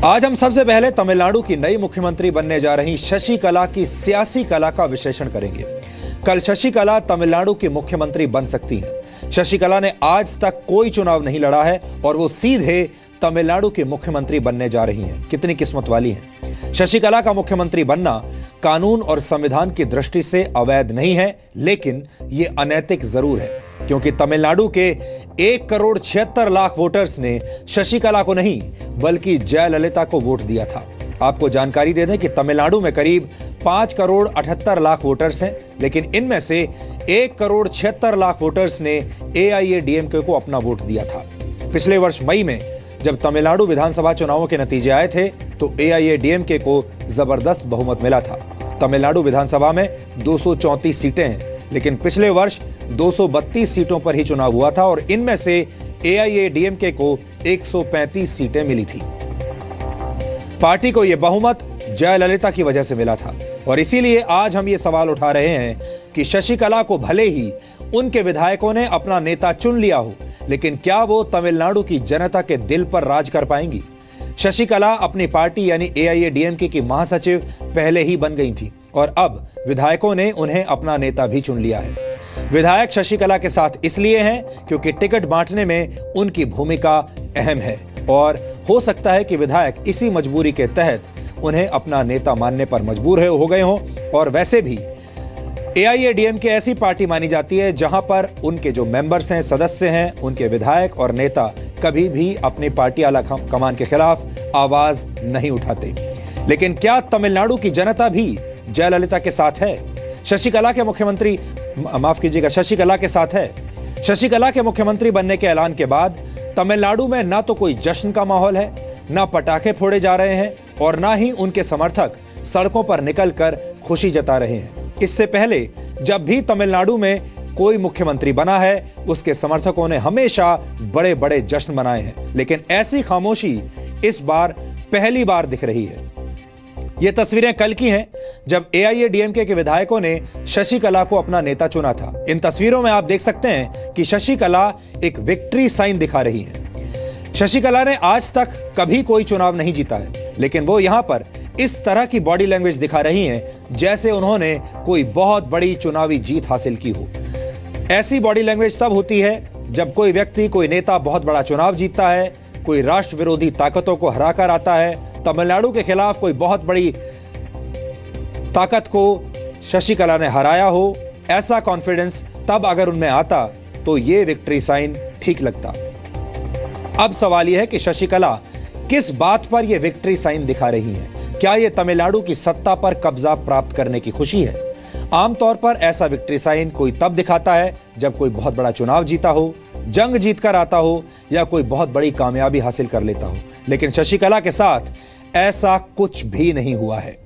आज हम सबसे पहले तमिलनाडु की नई मुख्यमंत्री बनने जा रही शशिकला की सियासी कला का विश्लेषण करेंगे। कल शशिकला तमिलनाडु की मुख्यमंत्री बन सकती हैं। शशिकला ने आज तक कोई चुनाव नहीं लड़ा है और वो सीधे तमिलनाडु की मुख्यमंत्री बनने जा रही हैं। कितनी किस्मत वाली हैं। शशिकला का मुख्यमंत्री बनना कानून और संविधान की दृष्टि से अवैध नहीं है, लेकिन ये अनैतिक जरूर है, क्योंकि तमिलनाडु के 1,76,00,000 वोटर्स ने शशिकला को नहीं बल्कि जयललिता को वोट दिया था। आपको जानकारी दे दें कि तमिलनाडु में करीब 5,78,00,000 वोटर्स हैं, लेकिन इनमें से 1,76,00,000 वोटर्स ने AIADMK को अपना वोट दिया था। पिछले वर्ष मई में जब तमिलनाडु विधानसभा चुनावों के नतीजे आए थे तो AIADMK को जबरदस्त बहुमत मिला था। तमिलनाडु विधानसभा में 234 सीटें हैं, लेकिन पिछले वर्ष 232 सीटों पर ही चुनाव हुआ था और इनमें से AIADMK को 135 सीटें मिली थी। पार्टी को यह बहुमत जयललिता की वजह से मिला था और इसीलिए आज हम ये सवाल उठा रहे हैं कि शशिकला को भले ही उनके विधायकों ने अपना नेता चुन लिया हो, लेकिन क्या वो तमिलनाडु की जनता के दिल पर राज कर पाएंगी। शशिकला अपनी पार्टी यानी AIADMK की महासचिव पहले ही बन गई थी और अब विधायकों ने उन्हें अपना नेता भी चुन लिया है। विधायक शशिकला के साथ इसलिए हैं क्योंकि टिकट बांटने में उनकी भूमिका अहम है और हो सकता है कि विधायक इसी मजबूरी के तहत उन्हें अपना नेता मानने पर मजबूर हो गए हों। और वैसे भी AIADMK ऐसी पार्टी मानी जाती है जहां पर उनके जो मेंबर्स हैं, सदस्य हैं, उनके विधायक और नेता कभी भी अपनी पार्टी आला कमान के खिलाफ आवाज नहीं उठाते। लेकिन क्या तमिलनाडु की जनता भी जयललिता के साथ है? शशिकला के मुख्यमंत्री शशिकला के साथ है। शशिकला के मुख्यमंत्री बनने के ऐलान के बाद तमिलनाडु में ना तो कोई जश्न का माहौल है, ना पटाखे फोड़े जा रहे हैं और ना ही उनके समर्थक सड़कों पर निकलकर खुशी जता रहे हैं। इससे पहले जब भी तमिलनाडु में कोई मुख्यमंत्री बना है, उसके समर्थकों ने हमेशा बड़े बड़े जश्न मनाए हैं, लेकिन ऐसी खामोशी इस बार पहली बार दिख रही है। ये तस्वीरें कल की हैं जब AIADMK के विधायकों ने शशिकला को अपना नेता चुना था। इन तस्वीरों में आप देख सकते हैं कि शशिकला एक विक्ट्री साइन दिखा रही हैं। शशिकला ने आज तक कभी कोई चुनाव नहीं जीता है, लेकिन वो यहां पर इस तरह की बॉडी लैंग्वेज दिखा रही हैं जैसे उन्होंने कोई बहुत बड़ी चुनावी जीत हासिल की हो। ऐसी बॉडी लैंग्वेज तब होती है जब कोई व्यक्ति, कोई नेता बहुत बड़ा चुनाव जीतता है, कोई राष्ट्र विरोधी ताकतों को हराकर आता है। तमिलनाडु के खिलाफ कोई बहुत बड़ी ताकत को शशिकला ने हराया हो, ऐसा कॉन्फिडेंस तब अगर उनमें आता तो ये विक्ट्री साइन ठीक लगता। अब सवाल यह है कि शशिकला किस बात पर यह विक्ट्री साइन दिखा रही हैं? क्या यह तमिलनाडु की सत्ता पर कब्जा प्राप्त करने की खुशी है? आमतौर पर ऐसा विक्ट्री साइन कोई तब दिखाता है जब कोई बहुत बड़ा चुनाव जीता हो, जंग जीतकर आता हो या कोई बहुत बड़ी कामयाबी हासिल कर लेता हो। लेकिन शशिकला के साथ ऐसा कुछ भी नहीं हुआ है।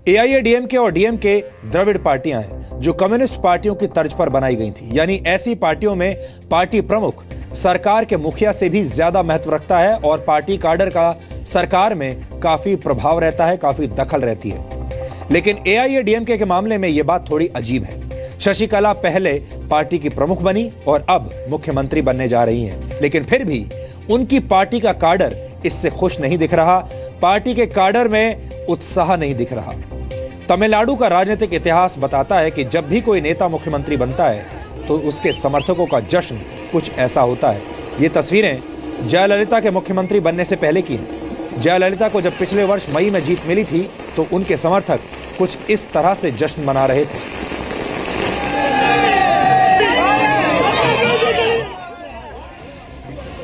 AIADMK और DMK द्रविड़ पार्टियां हैं जो कम्युनिस्ट पार्टियों की तर्ज पर बनाई गई थी, यानी ऐसी पार्टियों में पार्टी प्रमुख सरकार के मुखिया से भी ज्यादा महत्व रखता है और पार्टी काडर का सरकार में काफी प्रभाव रहता है, काफी दखल रहती है। लेकिन AIADMK के मामले में यह बात थोड़ी अजीब है। शशिकला पहले पार्टी की प्रमुख बनी और अब मुख्यमंत्री बनने जा रही हैं, लेकिन फिर भी उनकी पार्टी का काडर इससे खुश नहीं दिख रहा। पार्टी के काडर में उत्साह नहीं दिख रहा। तमिलनाडु का राजनीतिक इतिहास बताता है कि जब भी कोई नेता मुख्यमंत्री बनता है तो उसके समर्थकों का जश्न कुछ ऐसा होता है। ये तस्वीरें जयललिता के मुख्यमंत्री बनने से पहले की हैं। जयललिता को जब पिछले वर्ष मई में जीत मिली थी तो उनके समर्थक कुछ इस तरह से जश्न मना रहे थे।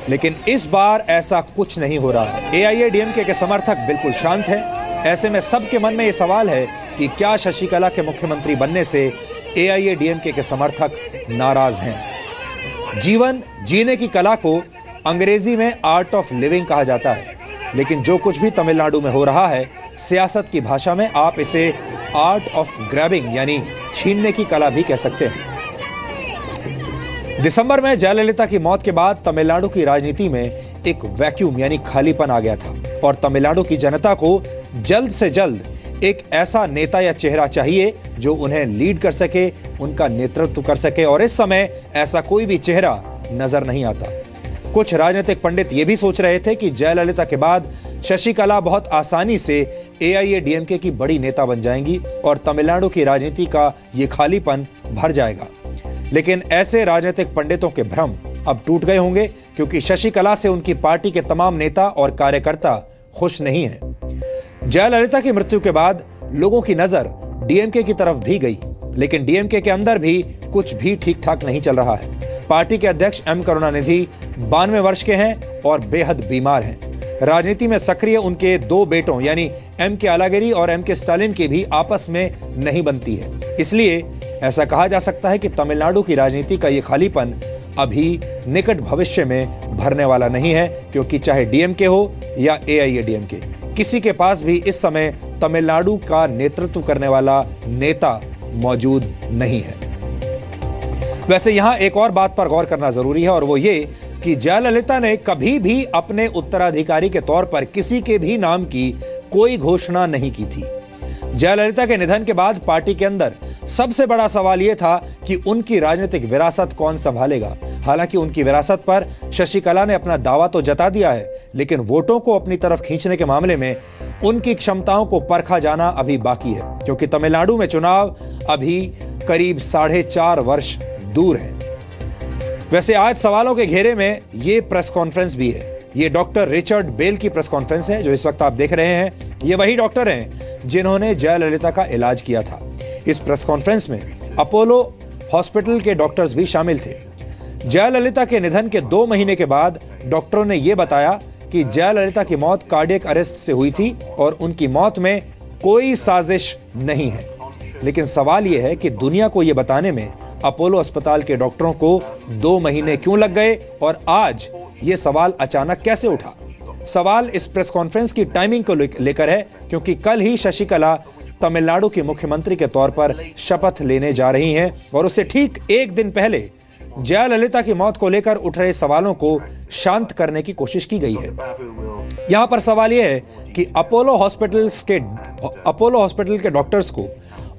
लेकिन इस बार ऐसा कुछ नहीं हो रहा है। AIADMK के समर्थक बिल्कुल शांत हैं। ऐसे में सबके मन में यह सवाल है कि क्या शशिकला के मुख्यमंत्री बनने से AIADMK के समर्थक नाराज हैं। जीवन जीने की कला को अंग्रेजी में आर्ट ऑफ लिविंग कहा जाता है, लेकिन जो कुछ भी तमिलनाडु में हो रहा है, सियासत की भाषा में आप इसे आर्ट ऑफ ग्रैबिंग यानी छीनने की कला भी कह सकते हैं। दिसंबर में जयललिता की मौत के बाद तमिलनाडु की राजनीति में एक वैक्यूम यानी खालीपन आ गया था और तमिलनाडु की जनता को जल्द से जल्द एक ऐसा नेता या चेहरा चाहिए जो उन्हें लीड कर सके, उनका नेतृत्व कर सके, और इस समय ऐसा कोई भी चेहरा नजर नहीं आता। कुछ राजनीतिक पंडित ये भी सोच रहे थे कि जयललिता के बाद शशिकला बहुत आसानी से एआईएडीएमके की बड़ी नेता बन जाएंगी और तमिलनाडु की राजनीति का ये खालीपन भर जाएगा। लेकिन ऐसे राजनीतिक पंडितों के भ्रम अब टूट गए होंगे, क्योंकि शशिकला से उनकी पार्टी के तमाम नेता और कार्यकर्ता खुश नहीं हैं। जयललिता की मृत्यु के बाद लोगों की नजर डीएमके की तरफ भी गई, लेकिन डीएमके के अंदर भी कुछ भी ठीक ठाक नहीं चल रहा है। पार्टी के अध्यक्ष एम करुणानिधि 92 वर्ष के हैं और बेहद बीमार हैं। राजनीति में सक्रिय उनके दो बेटों यानी एम के अलागिरी और एम के स्टालिन की भी आपस में नहीं बनती है। इसलिए ऐसा कहा जा सकता है कि तमिलनाडु की राजनीति का ये खालीपन अभी निकट भविष्य में भरने वाला नहीं है, क्योंकि चाहे डीएमके हो या एआईएडीएमके, किसी के पास भी इस समय तमिलनाडु का नेतृत्व करने वाला नेता मौजूद नहीं है। वैसे यहां एक और बात पर गौर करना जरूरी है, और वो ये कि जयललिता ने कभी भी अपने उत्तराधिकारी के तौर पर किसी के भी नाम की कोई घोषणा नहीं की थी। जयललिता के निधन के बाद पार्टी के अंदर सबसे बड़ा सवाल यह था कि उनकी राजनीतिक विरासत कौन संभालेगा। हालांकि उनकी विरासत पर शशिकला ने अपना दावा तो जता दिया है, लेकिन वोटों को अपनी तरफ खींचने के मामले में उनकी क्षमताओं को परखा जाना अभी बाकी है, क्योंकि तमिलनाडु में चुनाव अभी करीब 4.5 वर्ष दूर है। वैसे आज सवालों के घेरे में ये प्रेस कॉन्फ्रेंस भी है। ये डॉक्टर रिचर्ड बेल की प्रेस कॉन्फ्रेंस है जो इस वक्त आप देख रहे हैं। ये वही डॉक्टर हैं जिन्होंने जयललिता का इलाज किया था। इस प्रेस कॉन्फ्रेंस में अपोलो हॉस्पिटल के डॉक्टर्स भी शामिल थे। जयललिता के निधन के 2 महीने के बाद डॉक्टरों ने यह बताया कि जयललिता की मौत कार्डियक अरेस्ट से हुई थी और उनकी मौत में कोई साजिश नहीं है। लेकिन सवाल यह है कि दुनिया को यह बताने में अपोलो अस्पताल के डॉक्टरों को 2 महीने क्यों लग गए और आज ये सवाल अचानक कैसे उठा। सवाल इस प्रेस कॉन्फ्रेंस की टाइमिंग को लेकर है, क्योंकि कल ही शशिकला तमिलनाडु की मुख्यमंत्री के तौर पर शपथ लेने जा रही हैं और उससे ठीक एक दिन पहले जयललिता की मौत को लेकर उठ रहे सवालों को शांत करने की कोशिश की गई है। यहां पर सवाल यह है कि अपोलो हॉस्पिटल के डॉक्टर्स को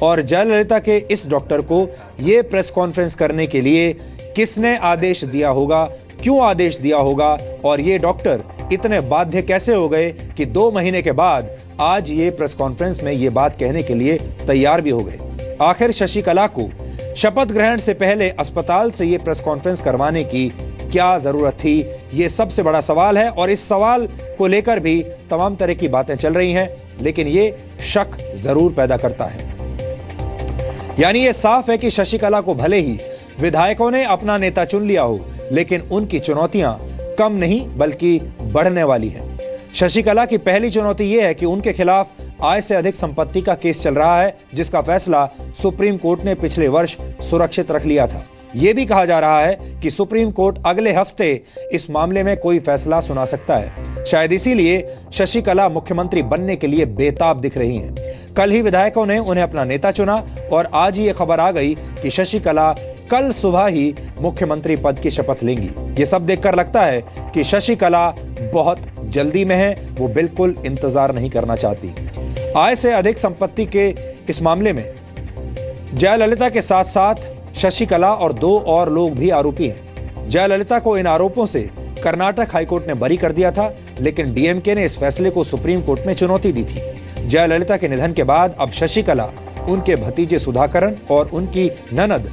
और जयललिता के इस डॉक्टर को यह प्रेस कॉन्फ्रेंस करने के लिए किसने आदेश दिया होगा, क्यों आदेश दिया होगा, और ये डॉक्टर इतने बाध्य कैसे हो गए कि 2 महीने के बाद आज ये प्रेस कॉन्फ्रेंस में ये बात कहने के लिए तैयार भी हो गए। आखिर शशिकला को शपथ ग्रहण से पहले अस्पताल से ये प्रेस कॉन्फ्रेंस करवाने की क्या जरूरत थी, ये सबसे बड़ा सवाल है। और इस सवाल को लेकर भी तमाम तरह की बातें चल रही हैं, लेकिन ये शक जरूर पैदा करता है। यानी ये साफ है कि शशिकला को भले ही विधायकों ने अपना नेता चुन लिया हो, लेकिन उनकी चुनौतियां कम नहीं बल्कि बढ़ने वाली हैं। शशिकला की पहली चुनौती यह है कि उनके खिलाफ आय से अधिक संपत्ति का केस चल रहा है, जिसका फैसला सुप्रीम कोर्ट ने पिछले वर्ष सुरक्षित रख लिया था। यह भी कहा जा रहा है कि सुप्रीम कोर्ट अगले हफ्ते इस मामले में कोई फैसला सुना सकता है। शायद इसीलिए शशिकला मुख्यमंत्री बनने के लिए बेताब दिख रही हैं। कल ही विधायकों ने उन्हें अपना नेता चुना और आज ही यह खबर आ गई कि शशिकला कल सुबह ही मुख्यमंत्री पद की शपथ लेंगी। ये सब देखकर लगता है कि शशिकला बहुत जल्दी में है, वो बिल्कुल इंतजार नहीं करना चाहती। आय से अधिक संपत्ति के इस मामले में जयललिता के साथ साथ शशिकला और 2 और लोग भी आरोपी हैं। जयललिता को इन आरोपों से कर्नाटक हाईकोर्ट ने बरी कर दिया था, लेकिन डीएमके ने इस फैसले को सुप्रीम कोर्ट में चुनौती दी थी। जयललिता के निधन के बाद अब शशिकला, उनके भतीजे सुधाकरन और उनकी ननद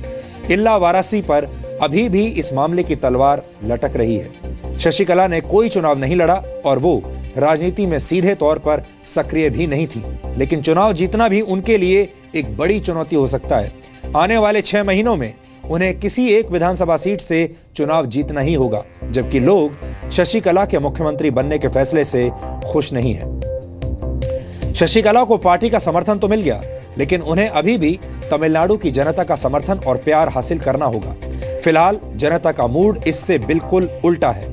इल्ला वारासी पर अभी भी इस मामले की तलवार लटक रही है। शशिकला ने कोई चुनाव नहीं लड़ा और वो राजनीति में सीधे तौर पर सक्रिय भी नहीं थी, लेकिन चुनाव जीतना भी उनके लिए एक बड़ी चुनौती हो सकता है। आने वाले 6 महीनों में उन्हें किसी एक विधानसभा सीट से चुनाव जीतना ही होगा, जबकि लोग शशिकला के मुख्यमंत्री बनने के फैसले से खुश नहीं हैं। शशिकला को पार्टी का समर्थन तो मिल गया, लेकिन उन्हें अभी भी तमिलनाडु की जनता का समर्थन और प्यार हासिल करना होगा। फिलहाल जनता का मूड इससे बिल्कुल उल्टा है।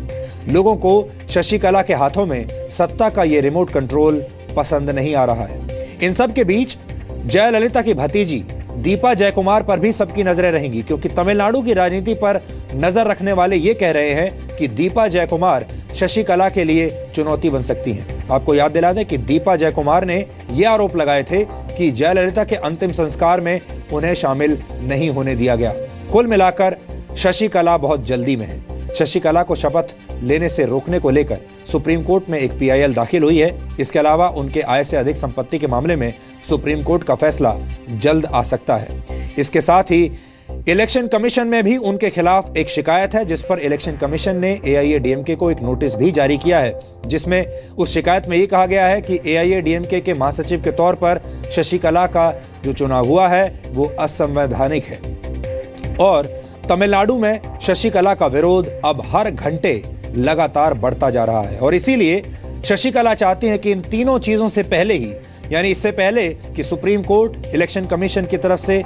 लोगों को शशिकला के हाथों में सत्ता का ये रिमोट कंट्रोल पसंद नहीं आ रहा है। इन सब के बीच जयललिता की भतीजी दीपा जयकुमार पर भी सबकी नजरें रहेंगी, क्योंकि तमिलनाडु की राजनीति पर नजर रखने वाले ये कह रहे हैं कि दीपा जयकुमार शशिकला के लिए चुनौती बन सकती हैं। आपको याद दिला दें कि दीपा जयकुमार ने ये आरोप लगाए थे कि जयललिता के अंतिम संस्कार में उन्हें शामिल नहीं होने दिया गया। कुल मिलाकर शशिकला बहुत जल्दी में है। शशिकला को शपथ लेने से रोकने को लेकर सुप्रीम कोर्ट में एक पीआईएल दाखिल हुई है। इसके अलावा उनके आय से अधिक संपत्ति के मामले में सुप्रीम कोर्ट का फैसला जल्द आ सकता है। इसके साथ ही इलेक्शन कमीशन में भी उनके खिलाफ एक शिकायत है, जिस पर इलेक्शन कमीशन ने एआईएडीएमके को एक नोटिस भी जारी किया है, जिसमें उस शिकायत में ये कहा गया है कि एआईएडीएमके के महासचिव के तौर पर शशिकला का जो चुनाव हुआ है वो असंवैधानिक है। और तमिलनाडु में शशिकला का विरोध अब हर घंटे लगातार बढ़ता जा रहा है और इसीलिए शशिकला चाहती हैं कि इन तीनों चीजों से पहले ही, यानी इससे पहले कि सुप्रीम कोर्ट, इलेक्शन कमीशन की तरफ से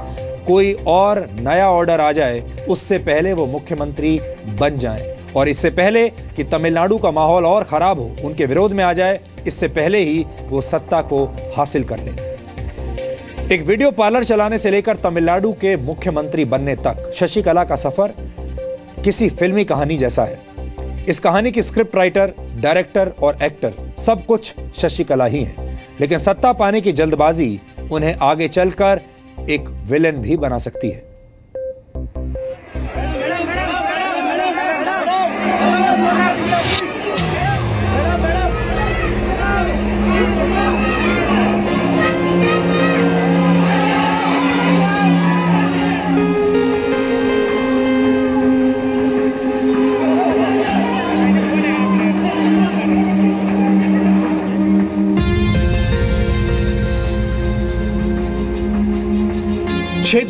कोई और नया ऑर्डर आ जाए, उससे पहले वो मुख्यमंत्री बन जाएं और इससे पहले कि तमिलनाडु का माहौल और खराब हो, उनके विरोध में आ जाए, इससे पहले ही वो सत्ता को हासिल कर ले। एक वीडियो पार्लर चलाने से लेकर तमिलनाडु के मुख्यमंत्री बनने तक शशिकला का सफर किसी फिल्मी कहानी जैसा है। इस कहानी की स्क्रिप्ट राइटर, डायरेक्टर और एक्टर सब कुछ शशिकला ही हैं, लेकिन सत्ता पाने की जल्दबाजी उन्हें आगे चलकर एक विलेन भी बना सकती है।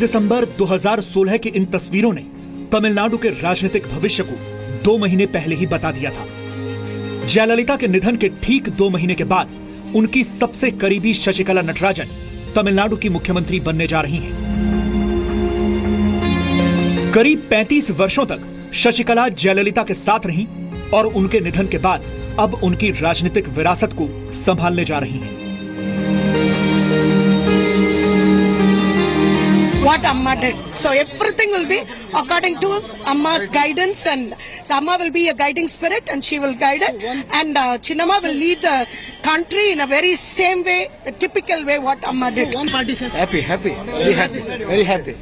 दिसंबर 2016 की इन तस्वीरों ने तमिलनाडु के राजनीतिक भविष्य को 2 महीने पहले ही बता दिया था। जयललिता के निधन के ठीक 2 महीने के बाद उनकी सबसे करीबी शशिकला नटराजन तमिलनाडु की मुख्यमंत्री बनने जा रही हैं। करीब 35 वर्षों तक शशिकला जयललिता के साथ रहीं और उनके निधन के बाद अब उनकी राजनीतिक विरासत को संभालने जा रही हैं। What Amma did. So everything will be according to Amma's guidance, and Amma will be a guiding spirit and she will guide it, and Chinnamma will lead the country in a very same way, the typical way what Amma did. One party, sir. Happy, very happy, very happy,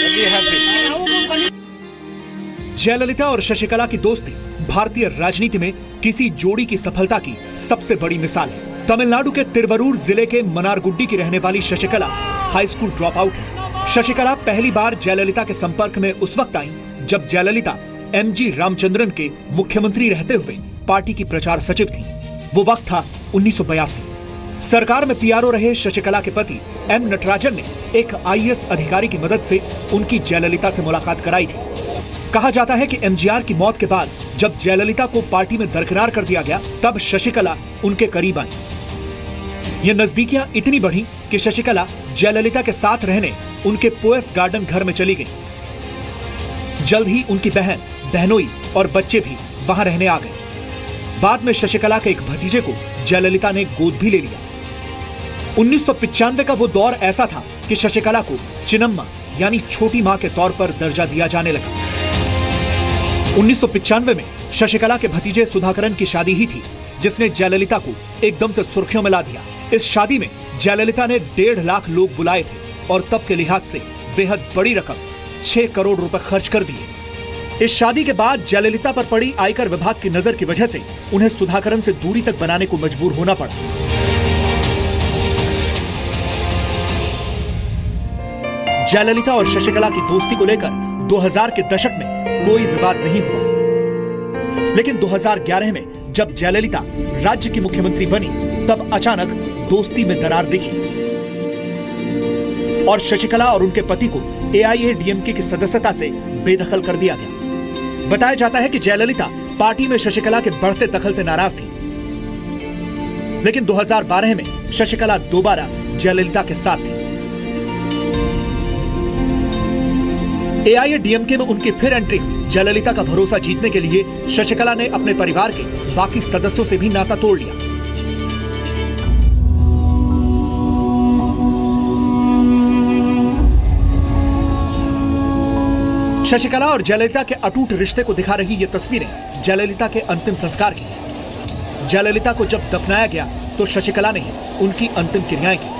very happy. Jayalalithaa और शशिकला की दोस्ती भारतीय राजनीति में किसी जोड़ी की सफलता की सबसे बड़ी मिसाल है। तमिलनाडु के तिरुवरूर जिले के मनारगुड्डी की रहने वाली Sasikala high school drop out है। शशिकला पहली बार जयललिता के संपर्क में उस वक्त आई जब जयललिता एमजी रामचंद्रन के मुख्यमंत्री रहते हुए पार्टी की प्रचार सचिव थी। वो वक्त था 1982। सरकार में पीआरओ रहे शशिकला के पति एम नटराजन ने एक आईएएस अधिकारी की मदद से उनकी जयललिता से मुलाकात कराई थी। कहा जाता है कि एमजीआर की मौत के बाद जब जयललिता को पार्टी में दरकिनार कर दिया गया, तब शशिकला उनके करीब आई। ये नजदीकियां इतनी बढ़ी कि शशिकला जयललिता के साथ रहने उनके पोएस गार्डन घर में चली गई। जल्द ही उनकी बहन, बहनोई और बच्चे भी वहां रहने आ गए। बाद में शशिकला के एक भतीजे को जयललिता ने गोद भी ले लिया। 1995 का वो दौर ऐसा था कि शशिकला को चिन्नम्मा यानी छोटी मां के तौर पर दर्जा दिया जाने लगा। 1995 में शशिकला के भतीजे सुधाकरन की शादी ही थी, जिसने जयललिता को एकदम से सुर्खियों में ला दिया। इस शादी में जयललिता ने 1.5 लाख लोग बुलाए थे और तब के लिहाज से बेहद बड़ी रकम 6 करोड़ रुपए खर्च कर दिए। इस शादी के बाद जयललिता पर पड़ी आयकर विभाग की नजर की वजह से उन्हें सुधाकरन से दूरी तक बनाने को मजबूर होना पड़ा। जयललिता और शशिकला की दोस्ती को लेकर 2000 के दशक में कोई विवाद नहीं हुआ, लेकिन 2011 में जब जयललिता राज्य की मुख्यमंत्री बनी, तब अचानक दोस्ती में दरार दिखी और शशिकला और उनके पति को एआईएडीएमके की सदस्यता से बेदखल कर दिया गया। बताया जाता है कि जयललिता पार्टी में शशिकला के बढ़ते दखल से नाराज थी, लेकिन 2012 में शशिकला दोबारा जयललिता के साथ थी। एआईएडीएमके में उनकी फिर एंट्री हुई। जयललिता का भरोसा जीतने के लिए शशिकला ने अपने परिवार के बाकी सदस्यों से भी नाता तोड़ लिया। शशिकला और जयललिता के अटूट रिश्ते को दिखा रही ये तस्वीरें जयललिता के अंतिम संस्कार की हैं। जयललिता को जब दफनाया गया तो शशिकला ने उनकी अंतिम क्रियाएं की।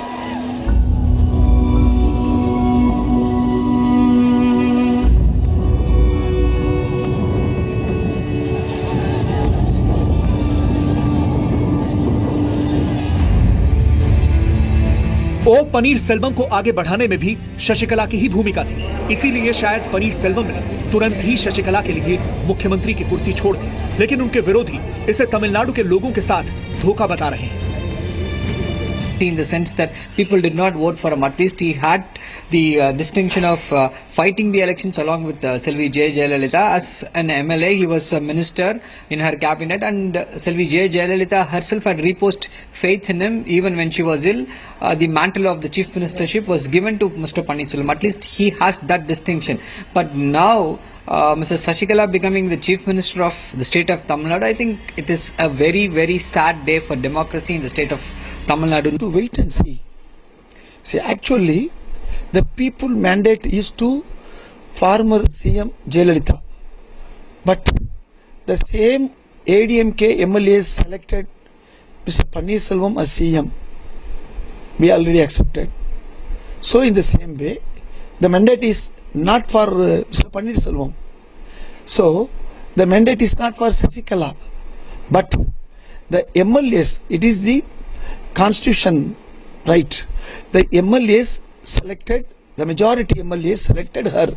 ओ पनीर सेल्वम को आगे बढ़ाने में भी शशिकला की ही भूमिका थी। इसीलिए शायद पनीर सेल्वम ने तुरंत ही शशिकला के लिए मुख्यमंत्री की कुर्सी छोड़ दी, लेकिन उनके विरोधी इसे तमिलनाडु के लोगों के साथ धोखा बता रहे हैं। In the sense that people did not vote for him. At least he had the distinction of fighting the elections along with Selvi J. Jayalalitha. As an MLA, he was a minister in her cabinet, and Selvi J. Jayalalitha herself had reposed faith in him even when she was ill. The mantle of the chief ministership was given to Mr. Pannirselvam. At least he has that distinction. But now, Mrs. Shashikala becoming the chief minister of the state of Tamil Nadu, I think it is a very, very sad day for democracy in the state of Tamil Nadu. To wait and see. See, actually, the people mandate is to former CM Jayalalitha. But the same ADMK MLAs selected Mr. Pannirselvam as CM. We already accepted. So in the same way, the mandate is not for Mr. Pannirselvam. So the mandate is not for Shashikala, but the MLAs, it is the constitution right. The MLAs selected, the majority MLAs selected her.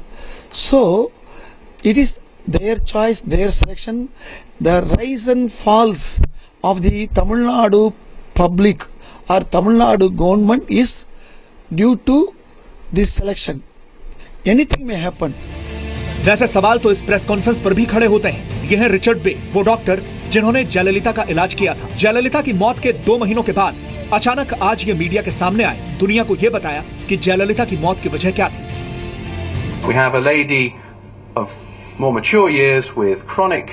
So it is their choice, their selection. The rise and falls of the Tamil Nadu public or Tamil Nadu government is due to this selection. Anything may happen. वैसे सवाल तो इस press conference पर भी खड़े होते हैं। यह है रिचर्ड बे, वो डॉक्टर जिन्होंने जयललिता का इलाज किया था। जयललिता की मौत के 2 महीनों के बाद अचानक आज ये मीडिया के सामने आए, दुनिया को ये बताया कि जयललिता की मौत की वजह क्या थी। We have a lady of more mature years with chronic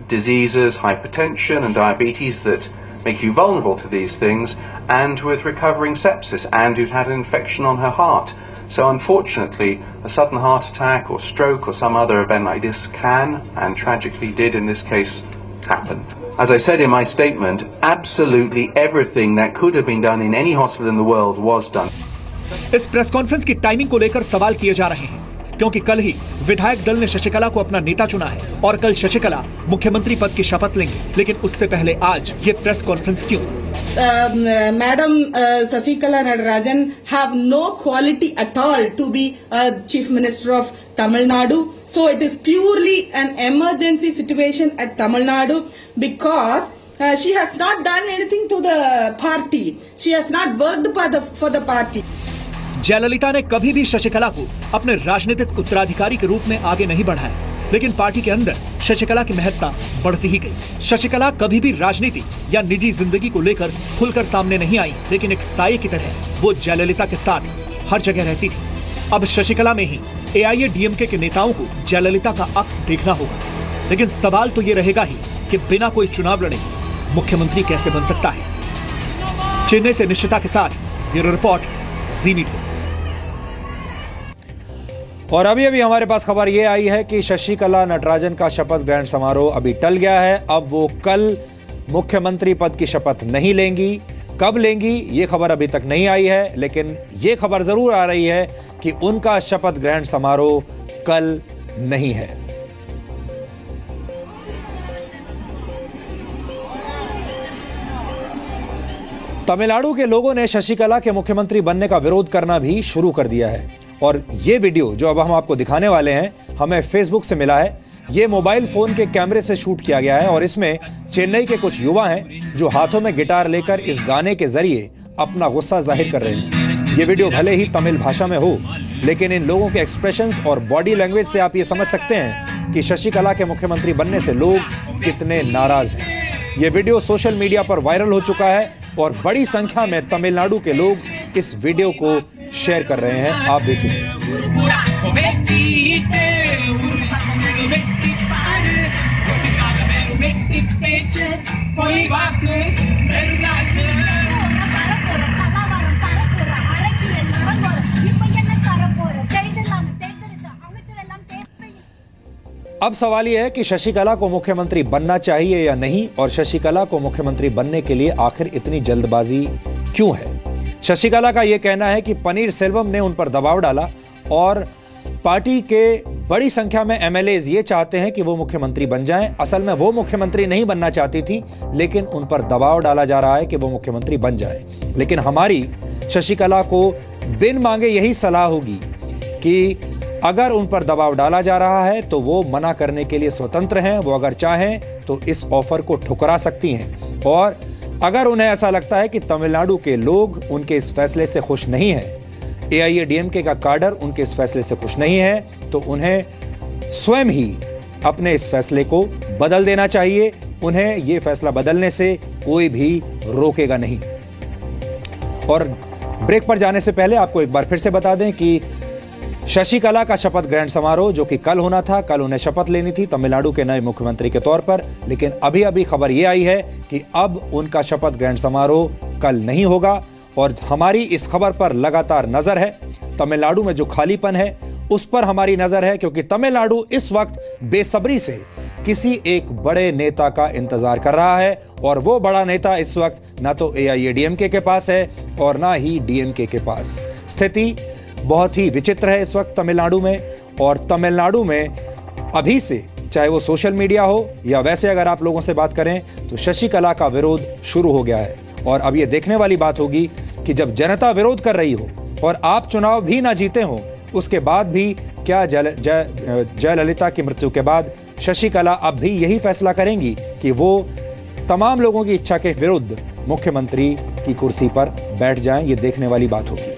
diseases, hypertension and diabetes that make you vulnerable to these things, and with recovering sepsis, and who's had an infection on her heart. So unfortunately, a sudden heart attack or stroke or some other event like this can, and tragically did in this case, happen. As I said in my statement, absolutely everything that could have been done in any hospital in the world was done. इस press conference की timing को लेकर सवाल किए जा रहे हैं, क्योंकि कल ही विधायक दल ने शशिकला को अपना नेता चुना है और कल शशिकला मुख्यमंत्री पद की शपथ लेंगे। लेकिन उससे पहले आज ये प्रेस कॉन्फ्रेंस क्यों? Madam Shashikala Nadarajan have no quality at all to be Chief Minister of Tamil Nadu. So it is purely an emergency situation at Tamil Nadu because she has not done anything to the party. She has not worked for the party. Jayalalithaa ने कभी भी शशिकला को अपने राजनीतिक उत्तराधिकारी के रूप में आगे नहीं बढ़ाया, लेकिन पार्टी के अंदर शशिकला की महत्ता बढ़ती ही गई। शशिकला कभी भी राजनीति या निजी जिंदगी को लेकर खुलकर सामने नहीं आई, लेकिन एक साये की तरह वो जयललिता के साथ हर जगह रहती थी। अब शशिकला में ही AIADMK के नेताओं को जयललिता का अक्स देखना होगा, लेकिन सवाल तो ये रहेगा ही कि बिना कोई चुनाव लड़े मुख्यमंत्री कैसे बन सकता है। चेन्नई से निश्चिता के साथ ब्यूरो रिपोर्ट, जी मीडिया। और अभी हमारे पास खबर यह आई है कि शशिकला नटराजन का शपथ ग्रहण समारोह अभी टल गया है। अब वो कल मुख्यमंत्री पद की शपथ नहीं लेंगी। कब लेंगी ये खबर अभी तक नहीं आई है, लेकिन ये खबर जरूर आ रही है कि उनका शपथ ग्रहण समारोह कल नहीं है। तमिलनाडु के लोगों ने शशिकला के मुख्यमंत्री बनने का विरोध करना भी शुरू कर दिया है और ये वीडियो जो अब हम आपको दिखाने वाले हैं हमें फेसबुक से मिला है। ये मोबाइल फोन के कैमरे से शूट किया गया है और इसमें चेन्नई के कुछ युवा हैं जो हाथों में गिटार लेकर इस गाने के जरिए अपना गुस्सा जाहिर कर रहे हैं। ये वीडियो भले ही तमिल भाषा में हो, लेकिन इन लोगों के एक्सप्रेशंस और बॉडी लैंग्वेज से आप ये समझ सकते हैं कि शशिकला के मुख्यमंत्री बनने से लोग कितने नाराज हैं। ये वीडियो सोशल मीडिया पर वायरल हो चुका है और बड़ी संख्या में तमिलनाडु के लोग इस वीडियो को शेयर कर रहे हैं। आप भी सुनिए। अब सवाल यह है कि शशिकला को मुख्यमंत्री बनना चाहिए या नहीं, और शशिकला को मुख्यमंत्री बनने के लिए आखिर इतनी जल्दबाजी क्यों है। शशिकला का यह कहना है कि पनीरसेल्वम ने उन पर दबाव डाला और पार्टी के बड़ी संख्या में MLAs ये चाहते हैं कि वो मुख्यमंत्री बन जाएं। असल में वो मुख्यमंत्री नहीं बनना चाहती थी, लेकिन उन पर दबाव डाला जा रहा है कि वो मुख्यमंत्री बन जाएं। लेकिन हमारी शशिकला को बिन मांगे यही सलाह होगी कि अगर उन पर दबाव डाला जा रहा है तो वो मना करने के लिए स्वतंत्र हैं। वो अगर चाहें तो इस ऑफर को ठुकरा सकती हैं, और अगर उन्हें ऐसा लगता है कि तमिलनाडु के लोग उनके इस फैसले से खुश नहीं हैं, AIADMK का काडर उनके इस फैसले से खुश नहीं है, तो उन्हें स्वयं ही अपने इस फैसले को बदल देना चाहिए। उन्हें यह फैसला बदलने से कोई भी रोकेगा नहीं। और ब्रेक पर जाने से पहले आपको एक बार फिर से बता दें कि शशिकला का शपथ ग्रहण समारोह जो कि कल होना था, कल उन्हें शपथ लेनी थी तमिलनाडु के नए मुख्यमंत्री के तौर पर, लेकिन अभी अभी खबर यह आई है कि अब उनका शपथ ग्रहण समारोह कल नहीं होगा। और हमारी इस खबर पर लगातार नजर है। तमिलनाडु में जो खालीपन है उस पर हमारी नजर है, क्योंकि तमिलनाडु इस वक्त बेसब्री से किसी एक बड़े नेता का इंतजार कर रहा है, और वो बड़ा नेता इस वक्त ना तो AIADMK के पास है और ना ही DMK के पास। स्थिति बहुत ही विचित्र है इस वक्त तमिलनाडु में, और तमिलनाडु में अभी से चाहे वो सोशल मीडिया हो या वैसे अगर आप लोगों से बात करें तो शशिकला का विरोध शुरू हो गया है। और अब ये देखने वाली बात होगी कि जब जनता विरोध कर रही हो और आप चुनाव भी ना जीते हो, उसके बाद भी क्या जयललिता की मृत्यु के बाद शशिकला अब भी यही फैसला करेंगी कि वो तमाम लोगों की इच्छा के विरुद्ध मुख्यमंत्री की कुर्सी पर बैठ जाएं? ये देखने वाली बात होगी।